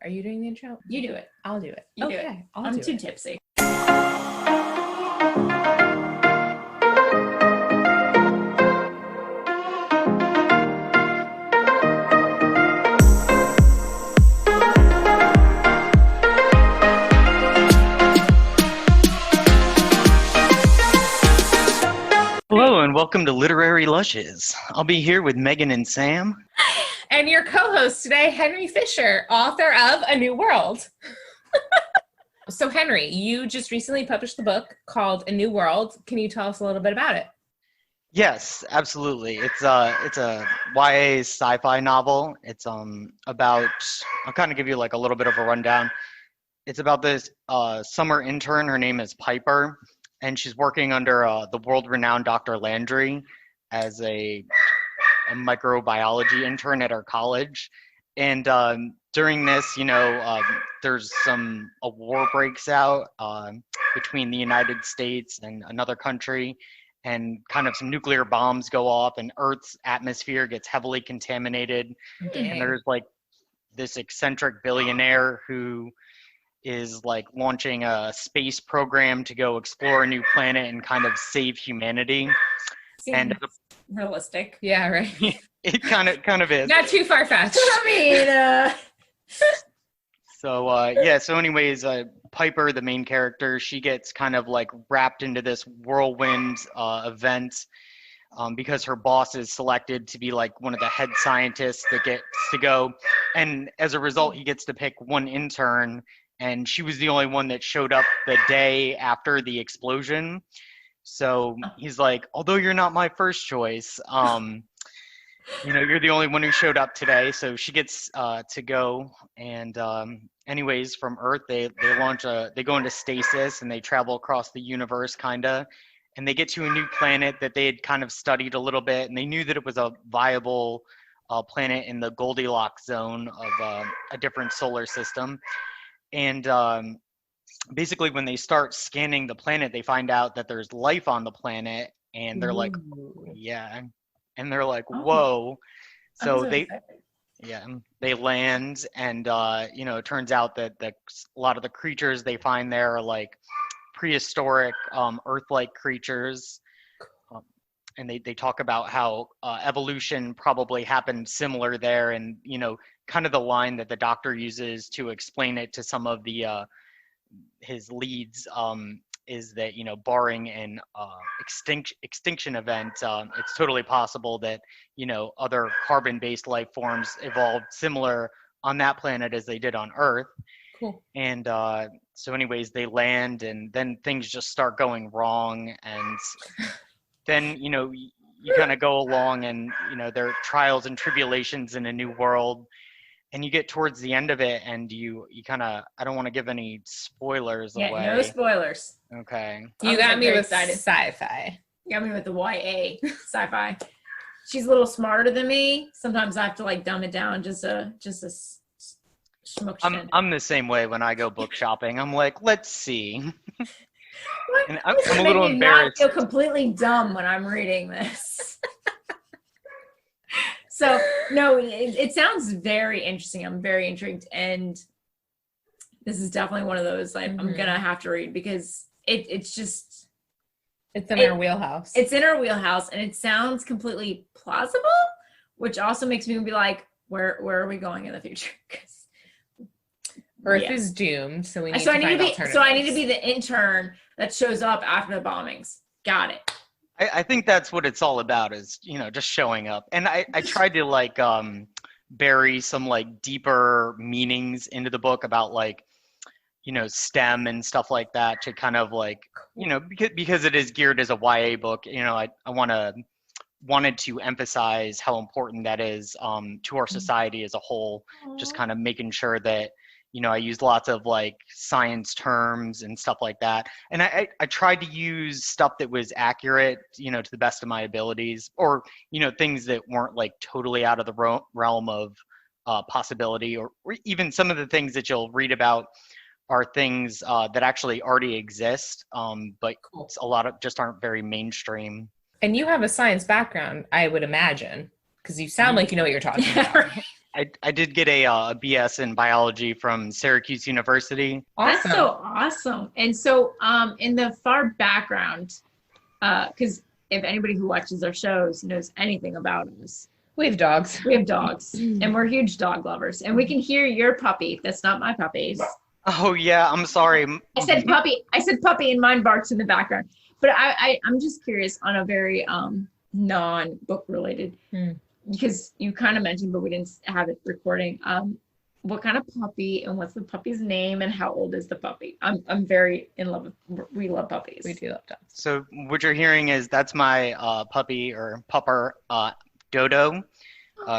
Are you doing the intro? You do it. I'll do it. You do it. I'm too tipsy. Hello and welcome to Literary Lushes. I'll be here with Megan and Sam. And your co-host today, Henry Fisher, author of A New World. So Henry, you just recently published the book called A New World. Can you tell us a little bit about it? Yes, absolutely. It's a YA sci-fi novel. It's about, I'll kind of give you like a little bit of a rundown. It's about this summer intern. Her name is Piper, and she's working under the world-renowned Dr. Landry as a microbiology intern at our college. And during this, there's a war breaks out between the United States and another country, and kind of some nuclear bombs go off, and Earth's atmosphere gets heavily contaminated. Dang. And there's like this eccentric billionaire who is like launching a space program to go explore a new planet and kind of save humanity. Seems And realistic. Yeah, right. it kind of is. Not too far-fetched. I mean, So anyways, Piper, the main character, she gets kind of like wrapped into this whirlwind event because her boss is selected to be like one of the head scientists that gets to go. And as a result, he gets to pick one intern, and she was the only one that showed up the day after the explosion. So he's like, although you're not my first choice, you're the only one who showed up today. So she gets to go. And anyways, from Earth, they go into stasis and they travel across the universe kinda. And they get to a new planet that they had kind of studied a little bit, and they knew that it was a viable planet in the Goldilocks zone of a different solar system. And basically, when they start scanning the planet, they find out that there's life on the planet, and they're like, yeah, and they're like, whoa. So they land, and it turns out that a lot of the creatures they find there are like prehistoric Earth-like creatures. And they talk about how evolution probably happened similar there, and kind of the line that the doctor uses to explain it to some of the his leads is that barring an extinction event, it's totally possible that other carbon-based life forms evolved similar on that planet as they did on Earth. Cool. And so anyways, they land, and then things just start going wrong, and then you kind of go along, and there are trials and tribulations in a new world, and you get towards the end of it, and you kind of, I don't want to give any spoilers away. yeah, no spoilers. Okay. You got me with excited. sci-fi. You got me with the YA sci-fi. She's a little smarter than me. Sometimes I have to like dumb it down just a schmuck. I'm the same way when I go book shopping. I'm like, let's see. What? And I'm a little embarrassed. Not feel completely dumb when I'm reading this. So no, it sounds very interesting. I'm very intrigued, and this is definitely one of those like I'm gonna have to read because it's in our wheelhouse. It's in our wheelhouse, and it sounds completely plausible, which also makes me be like, where are we going in the future? Earth is doomed, so we need to find alternatives. So I need to be the intern that shows up after the bombings. Got it. I think that's what it's all about, is just showing up. And I tried to like bury some like deeper meanings into the book about like STEM and stuff like that, to kind of like because it is geared as a YA book. I wanted to emphasize how important that is to our society as a whole. Just kind of making sure that I used lots of like science terms and stuff like that. And I tried to use stuff that was accurate, to the best of my abilities, or, things that weren't like totally out of the realm of possibility, or even some of the things that you'll read about are things that actually already exist, but a lot of just aren't very mainstream. And you have a science background, I would imagine, because you sound like you know what you're talking about. I did get a BS in biology from Syracuse University. That's Awesome. so awesome. And so in the far background, because if anybody who watches our shows knows anything about us, We have dogs. we have dogs and we're huge dog lovers. And we can hear your puppy. That's not my puppy. Oh yeah, I'm sorry. I said puppy. I said puppy and mine barks in the background. But I'm just curious on a very non-book related, because you kind of mentioned, but we didn't have it recording. What kind of puppy and what's the puppy's name and how old is the puppy? I'm very in love with, we love puppies. We do love dogs. So what you're hearing is that's my puppy or pupper, Dodo.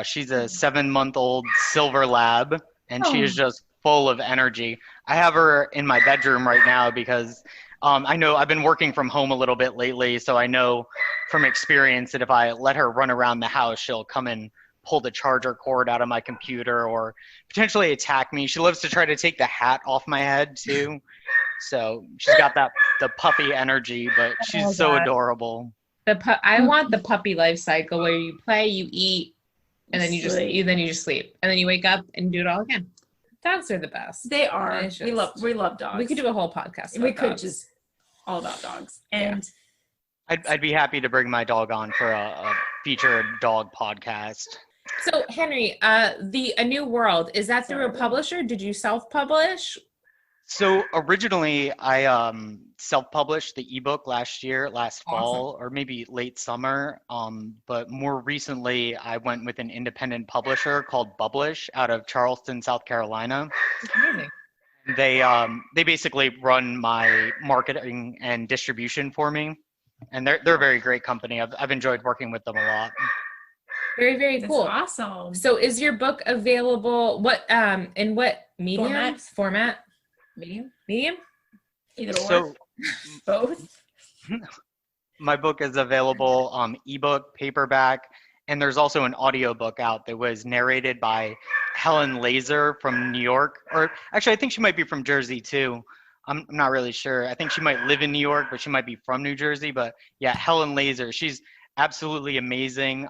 She's a 7-month-old silver lab, and she is just full of energy. I have her in my bedroom right now because I know I've been working from home a little bit lately, so I know from experience that if I let her run around the house, she'll come and pull the charger cord out of my computer or potentially attack me. She loves to try to take the hat off my head too. So she's got the puppy energy, but she's so adorable. I want the puppy life cycle where you play, you eat, and then you just sleep, and then you wake up and do it all again. Dogs are the best. They are. We love dogs. We could do a whole podcast. We could just all about dogs. And I'd be happy to bring my dog on for a featured dog podcast. So Henry, A New World, is that through a publisher? Did you self-publish? So originally I self-published the ebook last fall, or maybe late summer. But more recently I went with an independent publisher called Publish out of Charleston, South Carolina. Amazing. They basically run my marketing and distribution for me. And they're a very great company. I've enjoyed working with them a lot. Very, very cool. That's awesome. So is your book available in what medium? Format? Medium? Either or. So Both. my book is available ebook, paperback, and there's also an audiobook out that was narrated by Helen Laser from New York. Or actually I think she might be from Jersey too. I'm not really sure. I think she might live in New York, but she might be from New Jersey. But yeah, Helen Laser, she's absolutely amazing.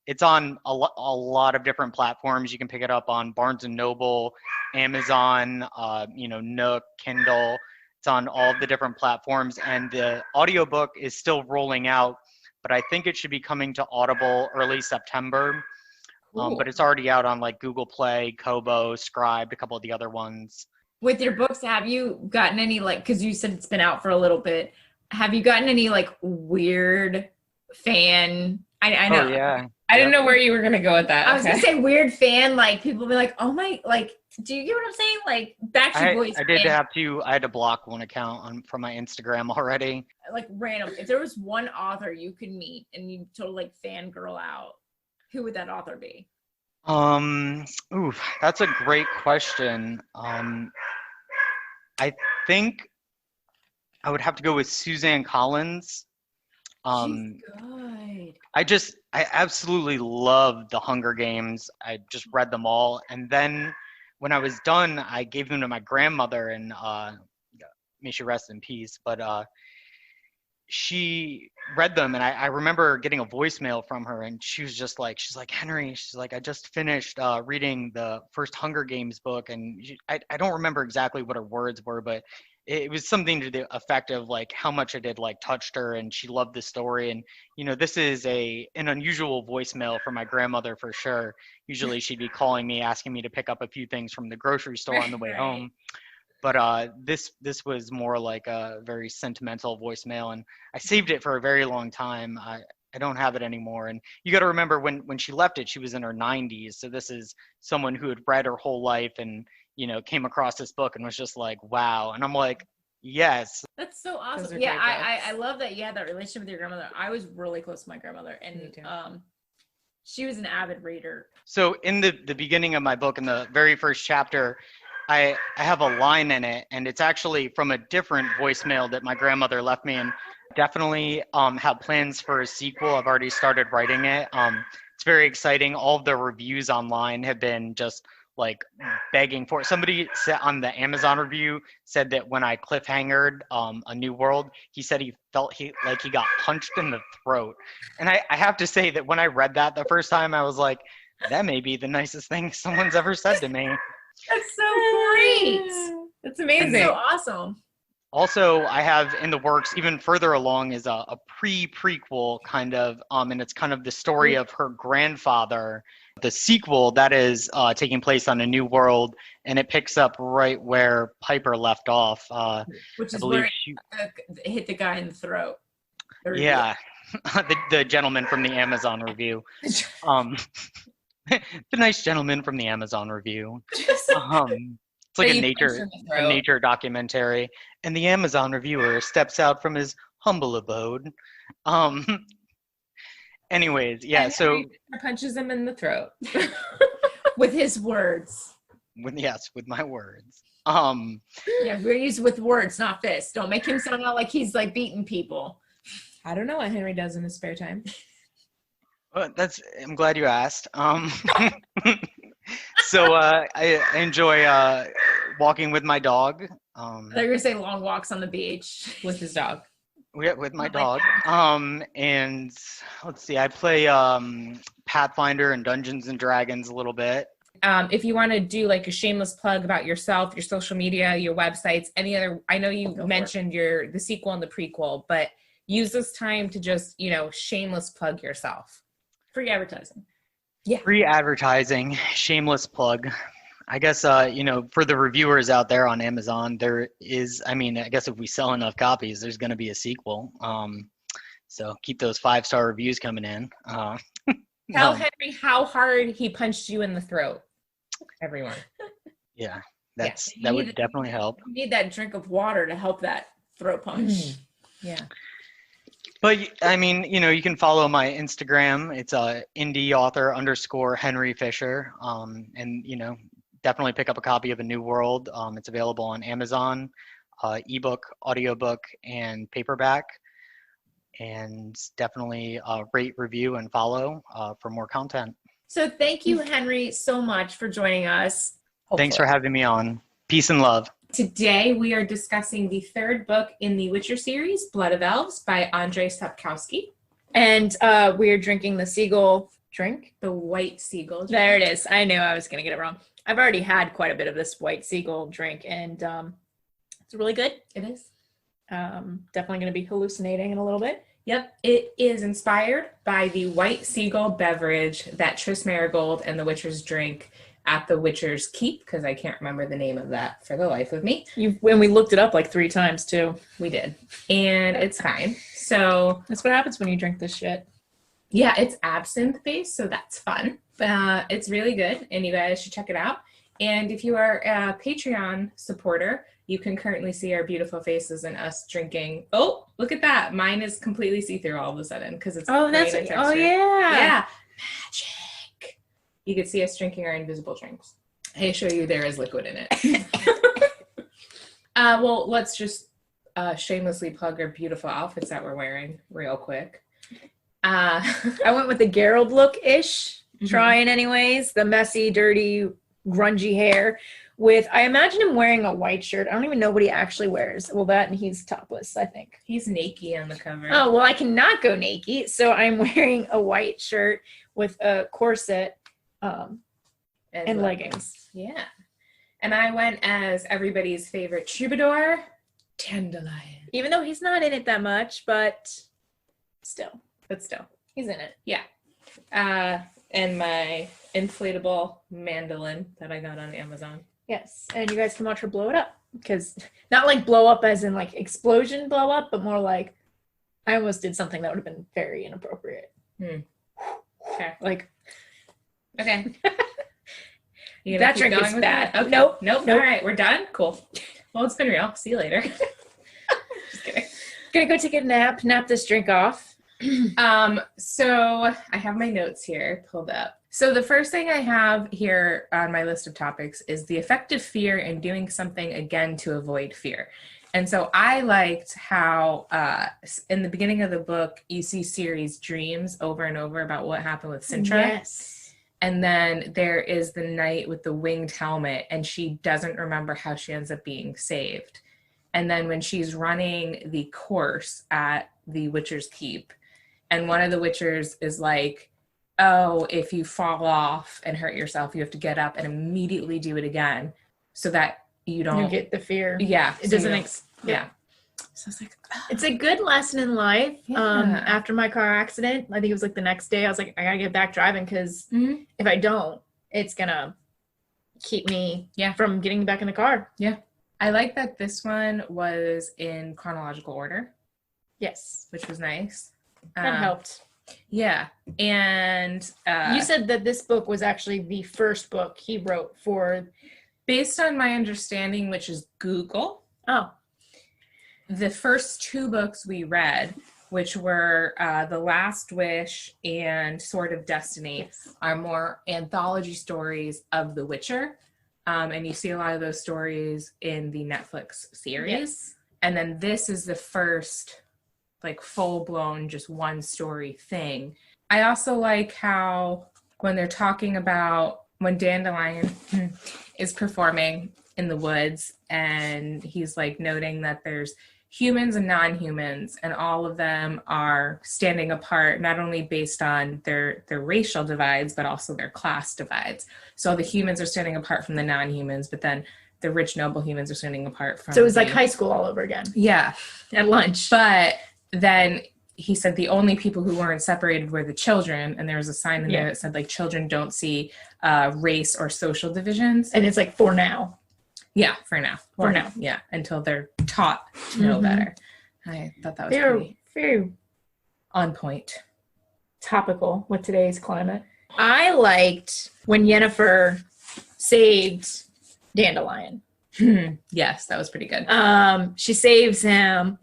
It's on a lot of different platforms. You can pick it up on Barnes & Noble, Amazon, Nook, Kindle. It's on all of the different platforms. And the audiobook is still rolling out, but I think it should be coming to Audible early September. But it's already out on like Google Play, Kobo, Scribd, a couple of the other ones. With your books, have you gotten any, like, because you said it's been out for a little bit, have you gotten any like weird fan? I know. Oh, yeah. I didn't know where you were going to go with that. I was going to say weird fan, like people be like, oh my, like, do you get what I'm saying? Like Backstreet Boys. I had to block one account from my Instagram already. Like random. If there was one author you could meet and you totally like fangirl out, who would that author be? That's a great question. I think I would have to go with Suzanne Collins. She's good. I absolutely love the Hunger Games. I just read them all, and then when I was done, I gave them to my grandmother, and may she rest in peace. But she read them, and I remember getting a voicemail from her, and she's like, Henry, she's like, I just finished reading the first Hunger Games book, and I don't remember exactly what her words were, but it was something to the effect of like how much it had like touched her, and she loved the story. And this is an unusual voicemail for my grandmother for sure. Usually she'd be calling me, asking me to pick up a few things from the grocery store on the way home. But this was more like a very sentimental voicemail, and I saved it for a very long time. I don't have it anymore. And you got to remember when she left it, she was in her 90s. So this is someone who had read her whole life and came across this book and was just like, wow. And I'm like, yes. That's so awesome. Yeah, I love that you had that relationship with your grandmother. I was really close to my grandmother, and she was an avid reader. So in the beginning of my book, in the very first chapter, I have a line in it, and it's actually from a different voicemail that my grandmother left me, and definitely have plans for a sequel. I've already started writing it. It's very exciting. All of the reviews online have been just like begging for it. Somebody said on the Amazon review said that when I cliffhangered A New World, he said he felt he got punched in the throat. And I have to say that when I read that the first time, I was like, That may be the nicest thing someone's ever said to me. That's so great. That's amazing. That's so awesome. Also, I have in the works, even further along, is a prequel kind of, and it's kind of the story of her grandfather. The sequel that is taking place on a new world, and it picks up right where Piper left off. Which I is believe where she, it hit the guy in the throat. yeah, the gentleman from the Amazon review. The nice gentleman from the Amazon review. It's like a nature documentary, and the Amazon reviewer steps out from his humble abode. Anyways, yeah. And So punches him in the throat with his words. With my words. Yeah, we're used with words, not fists. Don't make him sound out like he's like beating people. I don't know what Henry does in his spare time. I'm glad you asked. So I enjoy walking with my dog. They're gonna say long walks on the beach with his dog. With my dog. And let's see, I play Pathfinder and Dungeons and Dragons a little bit. If you want to do like a shameless plug about yourself, your social media, your websites, any other, I know you mentioned the sequel and the prequel, but use this time to just, shameless plug yourself. Free advertising. Yeah. Free advertising, shameless plug. I guess, for the reviewers out there on Amazon, there is, I guess if we sell enough copies, there's going to be a sequel. So keep those 5-star reviews coming in. Tell Henry how hard he punched you in the throat, everyone. Yeah, that would definitely help. You need that drink of water to help that throat punch. Yeah. But you can follow my Instagram. It's indie author _ Henry Fisher. And definitely pick up a copy of A New World. It's available on Amazon, ebook, audiobook, and paperback. And definitely rate, review, and follow for more content. So thank you, Henry, so much for joining us. Thanks for having me on. Peace and love. Today, we are discussing the third book in the Witcher series, Blood of Elves by Andrzej Sapkowski. And we are drinking the seagull drink. The white seagull drink. There it is. I knew I was going to get it wrong. I've already had quite a bit of this white seagull drink, and it's really good. It is. Definitely going to be hallucinating in a little bit. Yep, it is inspired by the white seagull beverage that Triss Marigold and the Witchers drink at the Witcher's Keep, because I can't remember the name of that for the life of me. When we looked it up like 3 times too. We did. And it's fine. So that's what happens when you drink this shit. Yeah, it's absinthe based, so that's fun. It's really good, and you guys should check it out. And if you are a Patreon supporter, you can currently see our beautiful faces and us drinking. Oh, look at that. Mine is completely see-through all of a sudden because it's yeah. Yeah. Magic. You could see us drinking our invisible drinks. I assure you there is liquid in it. Well, let's just shamelessly plug our beautiful outfits that we're wearing real quick. I went with the Geralt look-ish, trying anyways. The messy, dirty, grungy hair. I imagine him wearing a white shirt. I don't even know what he actually wears. Well, that and he's topless, I think. He's naked on the cover. Oh, well, I cannot go naked. So I'm wearing a white shirt with a corset and leggings. Yeah. And I went as everybody's favorite troubadour, Dandelion. Even though he's not in it that much, but still, he's in it. Yeah. And my inflatable mandolin that I got on Amazon. Yes, and you guys can watch her blow it up, because not like blow up as in like explosion blow up, but more like I almost did something that would have been very inappropriate. Okay. Okay. That drink is bad. Okay. Nope. All right, we're done. Cool. Well, it's been real. See you later. Just kidding. Gonna go take a nap this drink off. So I have my notes here pulled up. So the first thing I have here on my list of topics is the effect of fear and doing something again to avoid fear. And so I liked how in the beginning of the book, you see Ciri's dreams over and over about what happened with Sintra. Yes. And then there is the knight with the winged helmet, and she doesn't remember how she ends up being saved. And then when she's running the course at the Witcher's Keep, and one of the Witchers is like, oh, if you fall off and hurt yourself, you have to get up and immediately do it again so that you don't You get the fear. Yeah. It so doesn't. Yeah. So I was like, oh. It's a good lesson in life. Yeah. After my car accident, I think it was like the next day, I was like, I gotta get back driving because if I don't, it's gonna keep me from getting back in the car. Yeah. I like that this one was in chronological order. Yes. Which was nice. That helped. Yeah. And you said that this book was actually the first book he wrote for... Based on my understanding, which is Google. Oh. The first 2 books we read, which were The Last Wish and Sword of Destiny, are more anthology stories of The Witcher. And you see a lot of those stories in the Netflix series. Yes. And then this is the first like full-blown just one story thing. I also like how when they're talking about when Dandelion is performing in the woods and he's like noting that there's humans and non-humans and all of them are standing apart, not only based on their racial divides, but also their class divides. So the humans are standing apart from the non-humans, but then the rich noble humans are standing apart from... So it was like high school all over again. Yeah. At lunch. But then he said the only people who weren't separated were the children, and there was a sign in there that said like children don't see race or social divisions. And it's like for now. Yeah, for now. For now. Yeah, until they're taught to know better. I thought that was very on point. Topical with today's climate. I liked when Yennefer saved Dandelion. Yes, that was pretty good. She saves him.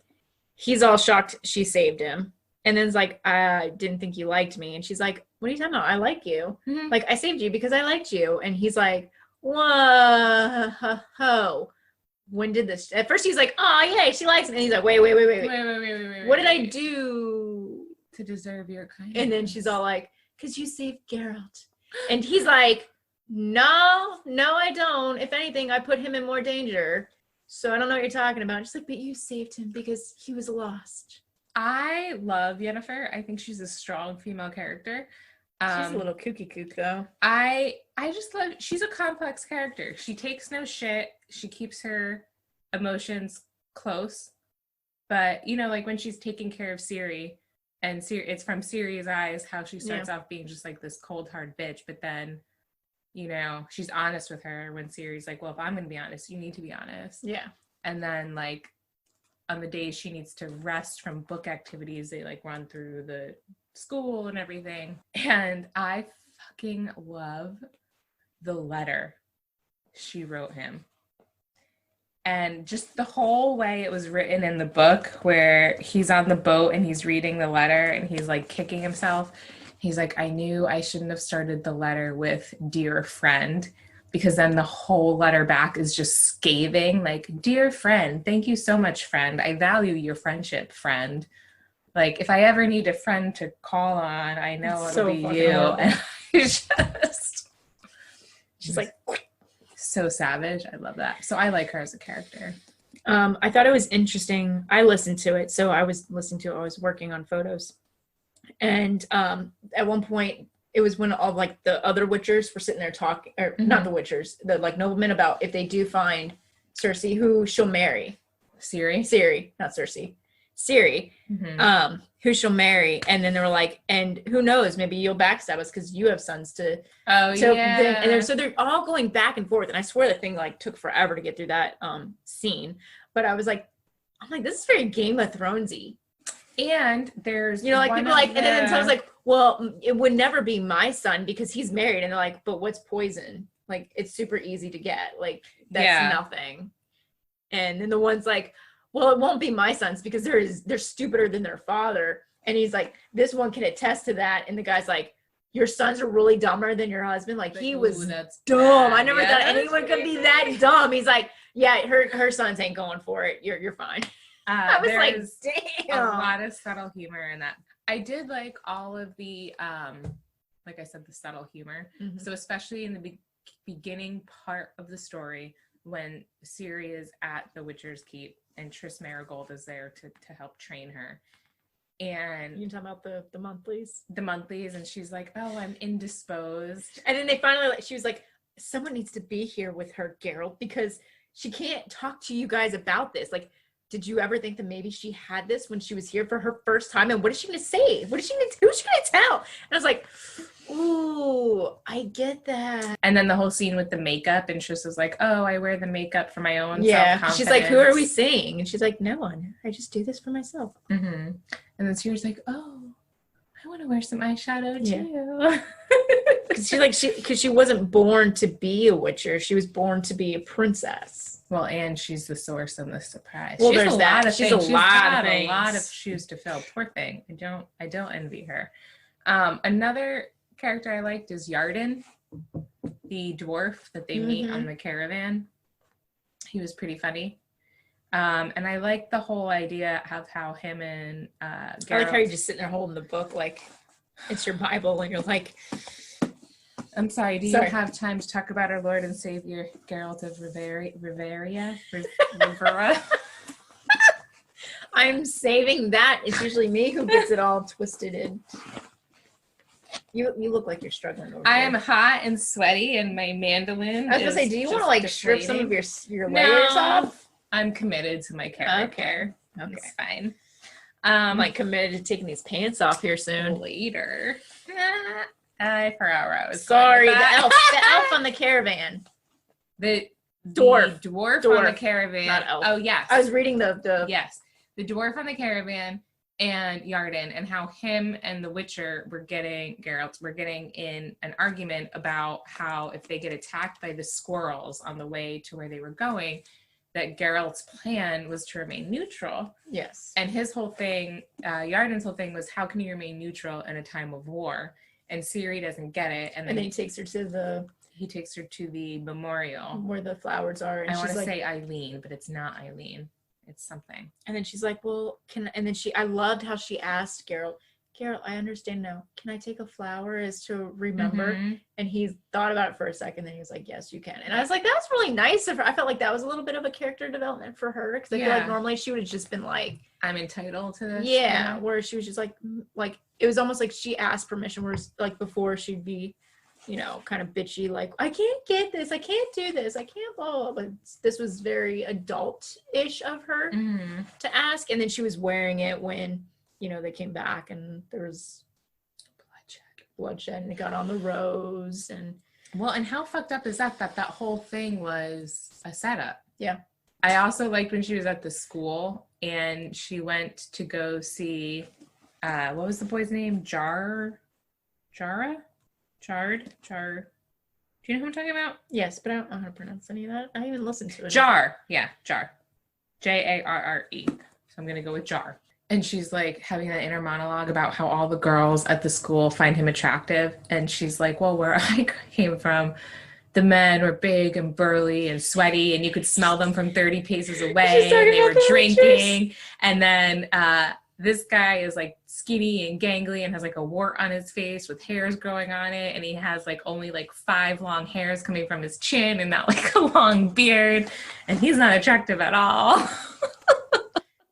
He's all shocked she saved him. And then it's like, I didn't think you liked me. And she's like, what are you talking about? I like you. Like, I saved you because I liked you. And he's like, whoa. When did this? At first he's like, oh, yeah, she likes me. And he's like, wait. What did I do to deserve your kindness? And then she's all like, because you saved Geralt. And he's like, no, I don't. If anything, I put him in more danger. So I don't know what you're talking about. She's like, but you saved him because he was lost. I love Yennefer. I think she's a strong female character. She's a little kooky kook though. I just love, she's a complex character. She takes no shit. She keeps her emotions close. But, you know, like when she's taking care of Ciri, and it's from Ciri's eyes how she starts off being just like this cold, hard bitch. But then, you know, she's honest with her when Ciri's like, well, if I'm going to be honest, you need to be honest. Yeah. And then, like, on the days she needs to rest from book activities, they, like, run through the school and everything. And I fucking love the letter she wrote him. And just the whole way it was written in the book where he's on the boat and he's reading the letter and he's, like, kicking himself. He's like, I knew I shouldn't have started the letter with dear friend, because then the whole letter back is just scathing, like, dear friend, thank you so much, friend. I value your friendship, friend. Like, if I ever need a friend to call on, I know it'll be you. And she's like, so savage. I love that. So I like her as a character. I thought it was interesting. I listened to it. So I was working on photos. And at one point, it was when all like the other Witchers were sitting there talking, or not the Witchers, the like noblemen, about if they do find Cersei, who she'll marry. Ciri, not Cersei. Ciri, who she'll marry. And then they were like, and who knows, maybe you'll backstab us because you have sons to. Oh, so yeah. And they're all going back and forth. And I swear the thing like took forever to get through that scene. But I'm like, this is very Game of Thronesy. And there's, you know, like people like, and then someone's like, well, it would never be my son because he's married. And they're like, but what's poison? Like, it's super easy to get. Like, that's nothing. And then the one's like, well, it won't be my sons because they're stupider than their father. And he's like, this one can attest to that. And the guy's like, your sons are really dumber than your husband. Like, he was dumb. I never thought anyone could be that dumb. He's like, yeah, her sons ain't going for it. You're fine. I was like, damn. A lot of subtle humor in that. I did like all of the, like I said, the subtle humor. So especially in the beginning part of the story when Ciri is at the Witcher's Keep and Triss Marigold is there to help train her. And You can talk about the monthlies. The monthlies, and she's like, oh, I'm indisposed. And then they finally, she was like, someone needs to be here with her, Geralt, because she can't talk to you guys about this. Like, did you ever think that maybe she had this when she was here for her first time? And what is she going to say? Who's she going to tell? And I was like, ooh, I get that. And then the whole scene with the makeup, and Triss was like, oh, I wear the makeup for my own self-confidence. She's like, who are we seeing? And she's like, no one. I just do this for myself. Mm-hmm. And then Ciri's like, oh, I want to wear some eyeshadow too. Yeah. Because she wasn't born to be a witcher. She was born to be a princess. Well, and she's the source and the surprise. Well, there's that. She's a lot of shoes to fill. Poor thing. I don't envy her. Another character I liked is Yarden, the dwarf that they meet on the caravan. He was pretty funny. And I like the whole idea of how him and Geralt, I like how you're just sitting there holding the book like it's your Bible, and you're like, I'm sorry, do you have time to talk about our Lord and Savior, Geralt of Rivera? I'm saving that. It's usually me who gets it all twisted in. You look like you're struggling over I am hot and sweaty, and my mandolin. I was gonna say, do you want to like strip some of your layers off? I'm committed to my character. Okay. It's fine. I'm like committed to taking these pants off here soon. Later. I forgot where I was. Sorry, the elf on the caravan. The dwarf on the caravan. Not elf. Oh yes. I was reading the yes, the dwarf on the caravan and Yarden, and how him and the Witcher Geralt were getting in an argument about how if they get attacked by the squirrels on the way to where they were going, that Geralt's plan was to remain neutral. Yes. And his whole thing, Yarden's whole thing was, how can you remain neutral in a time of war? And Ciri doesn't get it. And then he takes her to the memorial where the flowers are. And I want to say Eileen, but it's not Eileen. It's something. And then she's like, well, I loved how she asked Geralt, I understand now. Can I take a flower as to remember? Mm-hmm. And he thought about it for a second. Then he was like, yes, you can. And I was like, that's really nice of her. I felt like that was a little bit of a character development for her. Because I feel like normally she would have just been like, I'm entitled to this. Yeah. You know? Where she was just like, it was almost like she asked permission, whereas like before she'd be, kind of bitchy, like, I can't get this. I can't do this. I can't blah, blah. But this was very adult-ish of her to ask. And then she was wearing it when, they came back and there was bloodshed and it got on the rose. And how fucked up is that whole thing was a setup? Yeah. I also liked when she was at the school and she went to go see, what was the boy's name? Chard? Do you know who I'm talking about? Yes, but I don't know how to pronounce any of that. I even listened to it. Jar. Yeah, Jar. Jarre. So I'm going to go with Jar. And she's like having that inner monologue about how all the girls at the school find him attractive. And she's like, well, where I came from, the men were big and burly and sweaty, and you could smell them from 30 paces away. And they were drinking. And then this guy is like skinny and gangly and has like a wart on his face with hairs growing on it. And he has like only like 5 long hairs coming from his chin and not like a long beard. And he's not attractive at all.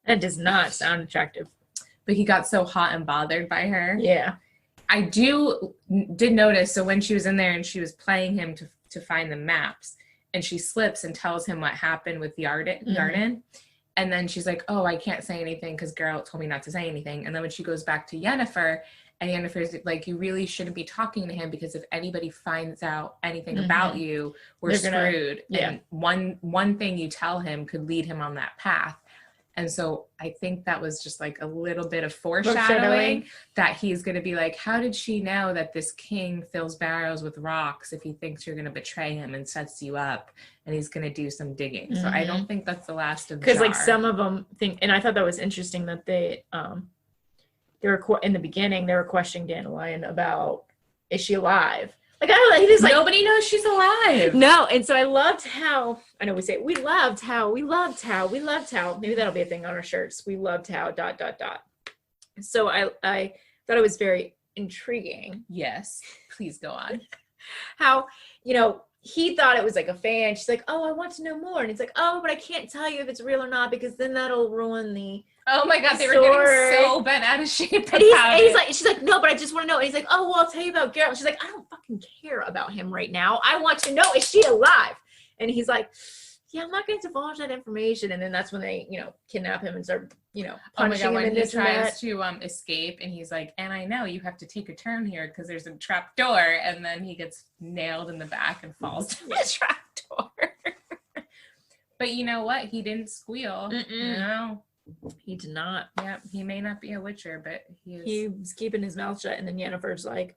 That does not sound attractive. But he got so hot and bothered by her. Yeah. I did notice, so when she was in there and she was playing him to find the maps, and she slips and tells him what happened with Yarden. And then she's like, oh, I can't say anything because Geralt told me not to say anything. And then when she goes back to Yennefer, and Yennefer's like, you really shouldn't be talking to him because if anybody finds out anything about you, we're screwed. And one thing you tell him could lead him on that path. And so I think that was just like a little bit of foreshadowing that he's going to be like, how did she know that this king fills barrows with rocks if he thinks you're going to betray him and sets you up, and he's going to do some digging. So I don't think that's the last of because like some of them think, and I thought that was interesting that they were in the beginning, they were questioning Dandelion about, is she alive? Like, nobody knows she's alive. No, and so I loved how, I know we say, we loved how, maybe that'll be a thing on our shirts. We loved how, ... So I thought it was very intriguing. Yes, please go on. How, he thought it was like a fan. She's like, oh, I want to know more. And he's like, oh, but I can't tell you if it's real or not because then that'll ruin the Oh my God, they were story. getting so bent out of shape And he's like, she's like, no, but I just want to know. And he's like, oh, well, I'll tell you about Geralt. She's like, I don't fucking care about him right now. I want to know, is she alive? And he's like, yeah, I'm not going to divulge that information. And then that's when they, kidnap him and start, punching him when and he this and tries that. to escape, and he's like, and I know you have to take a turn here because there's a trap door, and then he gets nailed in the back and falls down the trap door. But you know what? He didn't squeal. No. He did not. Yep, he may not be a witcher, but He was keeping his mouth shut, and then Yennefer's like,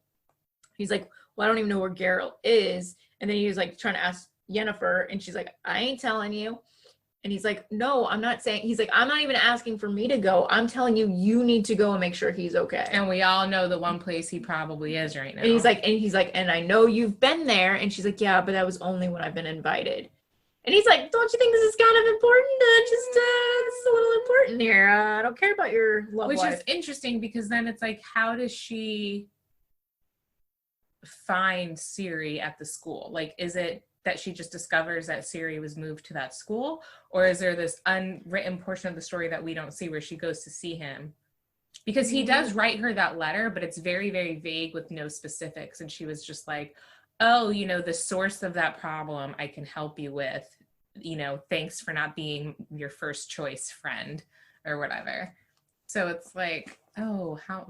he's like, well, I don't even know where Geralt is. And then he was like trying to ask Yennefer, and she's like, I ain't telling you. And he's like, no, I'm not saying. He's like, I'm not even asking for me to go. I'm telling you, you need to go and make sure he's okay. And we all know the one place he probably is right now. And he's like, and I know you've been there. And she's like, yeah, but that was only when I've been invited. And he's like, don't you think this is kind of important? This is a little important here. I don't care about your love life. Which is interesting because then it's like, how does she find Ciri at the school? Like, is it that she just discovers that Ciri was moved to that school? Or is there this unwritten portion of the story that we don't see where she goes to see him? Because he does write her that letter, but it's very, very vague with no specifics. And she was just like, oh, the source of that problem I can help you with. Thanks for not being your first choice friend or whatever. So it's like, oh, how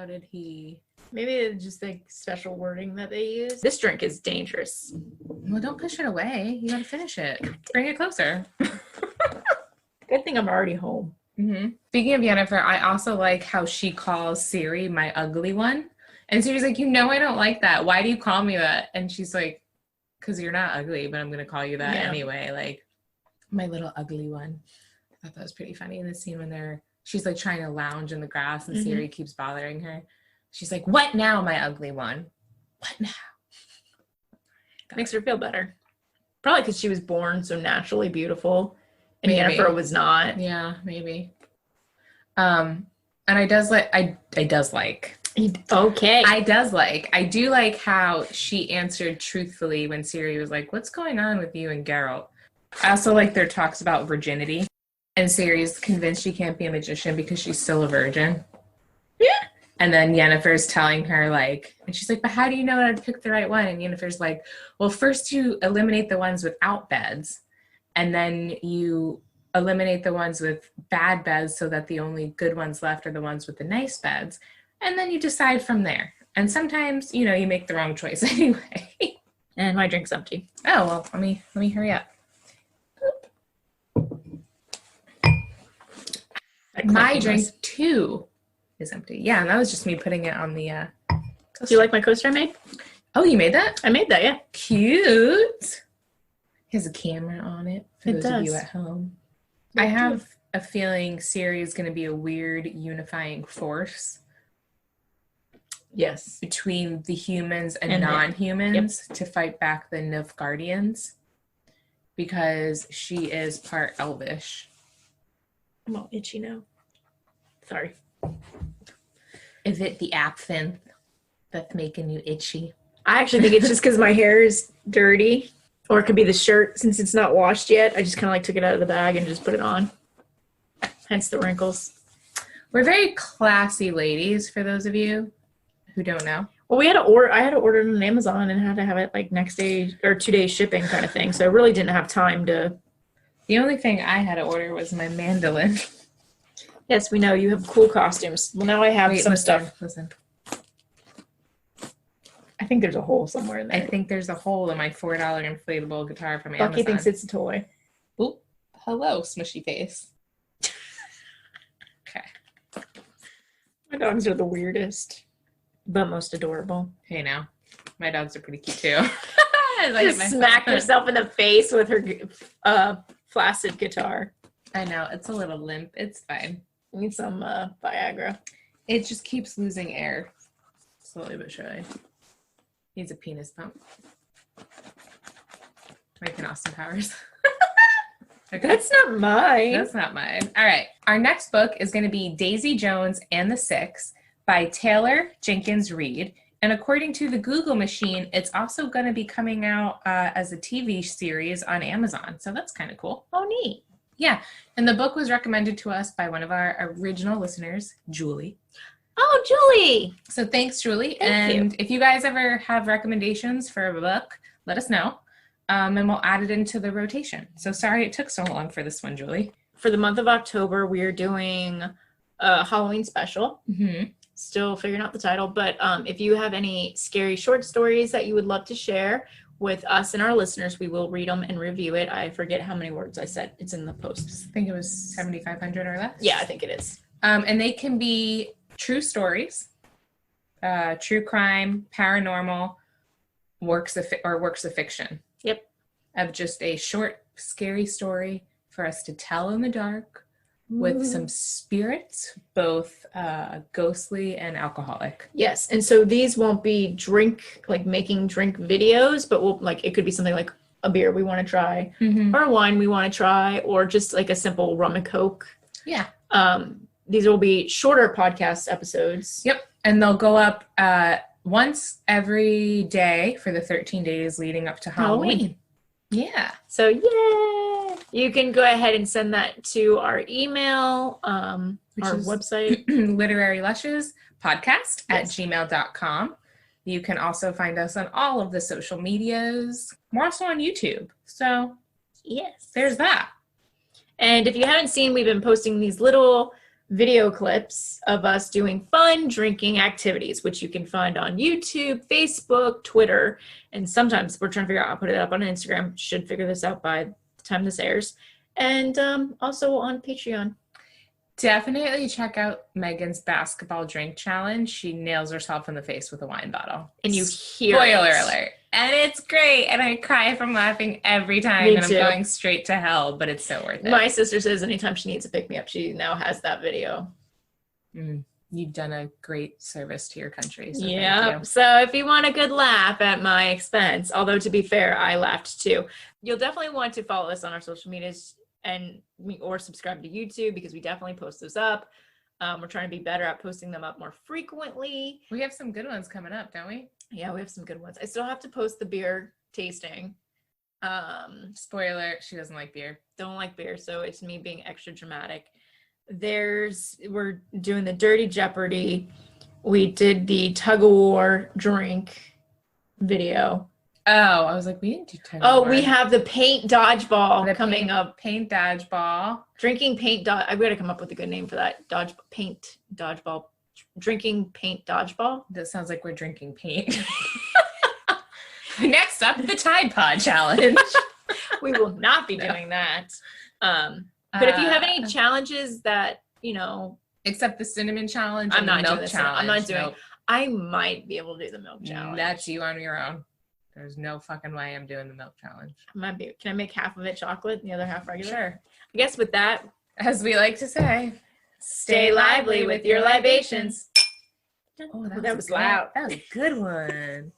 did he? Maybe it's just like special wording that they use. This drink is dangerous. Well, don't push it away. You gotta finish it. Bring it closer. Good thing I'm already home. Mm-hmm. Speaking of Yennefer, I also like how she calls Ciri my ugly one. And Ciri's like, I don't like that. Why do you call me that? And she's like, because you're not ugly, but I'm going to call you that anyway. Like, my little ugly one. I thought that was pretty funny in the scene when she's like trying to lounge in the grass and Ciri keeps bothering her. She's like, what now, my ugly one? What now? Makes her feel better. Probably because she was born so naturally beautiful and Maybe. Yennefer was not. Yeah, maybe. And I do like how she answered truthfully when Ciri was like, what's going on with you and Geralt? I also like their talks about virginity. And Ciri's convinced she can't be a magician because she's still a virgin. Yeah. And then Yennefer's telling her, and she's like, but how do you know I'd pick the right one? And Yennefer's like, well, first you eliminate the ones without beds. And then you eliminate the ones with bad beds so that the only good ones left are the ones with the nice beds. And then you decide from there. And sometimes, you make the wrong choice anyway. And my drink's empty. Oh, well, let me hurry up. My drink too is empty. Yeah, and that was just me putting it on the coaster. Do you like my coaster I made? Oh, you made that? I made that, yeah. Cute. It has a camera on it for those of you at home. I have a feeling Ciri is going to be a weird unifying force. Yes. Between the humans and non-humans to fight back the Nilfgaardians. Because she is part Elvish. I'm all itchy now. Sorry. Is it the absinthe that's making you itchy? I actually think it's just because my hair is dirty. Or it could be the shirt since it's not washed yet. I just kind of took it out of the bag and just put it on. Hence the wrinkles. We're very classy ladies, for those of you who don't know. Well, I had to order it on Amazon and had to have it next day or 2 days shipping kind of thing. So I really didn't have time to. The only thing I had to order was my mandolin. Yes, we know you have cool costumes. Well, now I have some stuff. Listen. I think there's a hole somewhere in there. I think there's a hole in my $4 inflatable guitar from Amazon. Bucky thinks it's a toy. Oop. Hello, smushy face. Okay. My dogs are the weirdest, but most adorable. Hey, now. My dogs are pretty cute, too. Just smacked herself in the face with her flaccid guitar. I know. It's a little limp. It's fine. I need some Viagra. It just keeps losing air. Slowly but surely. Needs a penis pump. Like an Austin Powers. Okay. That's not mine. That's not mine. All right. Our next book is going to be Daisy Jones and the Six by Taylor Jenkins Reid. And according to the Google machine, it's also going to be coming out as a TV series on Amazon. So that's kind of cool. Oh, neat. Yeah. And the book was recommended to us by one of our original listeners, Julie. Oh, Julie. So thanks, Julie. Thank you. If you guys ever have recommendations for a book, let us know. And we'll add it into the rotation. So sorry it took so long for this one, Julie. For the month of October, we are doing a Halloween special. Mm-hmm. Still figuring out the title, but if you have any scary short stories that you would love to share with us and our listeners, we will read them and review it. I forget how many words I said. It's in the post. I think it was 7,500 or less. Yeah, I think it is. And they can be true stories, true crime, paranormal, works of fiction. Yep. Of just a short, scary story for us to tell in the dark with some spirits, both ghostly and alcoholic. Yes, and so these won't be making drink videos, but it could be something like a beer we want to try, or a wine we want to try, or just like a simple rum and coke. Yeah. These will be shorter podcast episodes. Yep, and they'll go up once every day for the 13 days leading up to Halloween. Yeah. So yay! You can go ahead and send that to our email, our website. Literary Lushes podcast at gmail.com. You can also find us on all of the social medias. We're also on YouTube. So yes, there's that. And if you haven't seen, we've been posting these little video clips of us doing fun drinking activities, which you can find on YouTube, Facebook, Twitter, and sometimes we're trying to figure out how to put it up on Instagram. Should figure this out by the time this airs. And also on Patreon. Definitely check out Megan's basketball drink challenge. She nails herself in the face with a wine bottle. And you hear Spoiler alert. And it's great. And I cry from laughing every time. Me and too. I'm going straight to hell, but it's so worth it. My sister says anytime she needs a pick-me-up, she now has that video. You've done a great service to your country. So yeah. thank you. So if you want a good laugh at my expense, although to be fair, I laughed too. You'll definitely want to follow us on our social medias or subscribe to YouTube because we definitely post those up. We're trying to be better at posting them up more frequently. We have some good ones coming up, don't we? Yeah, we have some good ones. I still have to post the beer tasting. Spoiler, she doesn't like beer. Don't like beer, so it's me being extra dramatic. We're doing the Dirty Jeopardy. We did the tug of war drink video. Oh, I was like, we didn't do tug of war. We have the paint dodgeball coming up. Paint dodgeball. Drinking paint I've got to come up with a good name for that. Paint dodgeball. Drinking paint dodgeball. That sounds like we're drinking paint. Next up, the Tide Pod Challenge. We will not be doing that. But if you have any challenges that, except the cinnamon challenge, I'm and not the milk doing challenge. I'm not doing. Nope. I might be able to do the milk challenge. That's you on your own. There's no fucking way I'm doing the milk challenge. Can I make half of it chocolate and the other half regular? Sure. I guess with that, as we like to say, stay lively with your libations. Oh, that was loud. That was a good one.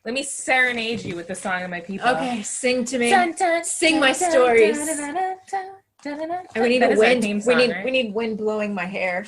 Let me serenade you with the song of my people. Okay, sing to me. Dun, dun, Sing my dun, stories. dun, dun, dun, dun, dun, dun, dun. And we need That a is our wind. theme song, right? We need wind blowing my hair.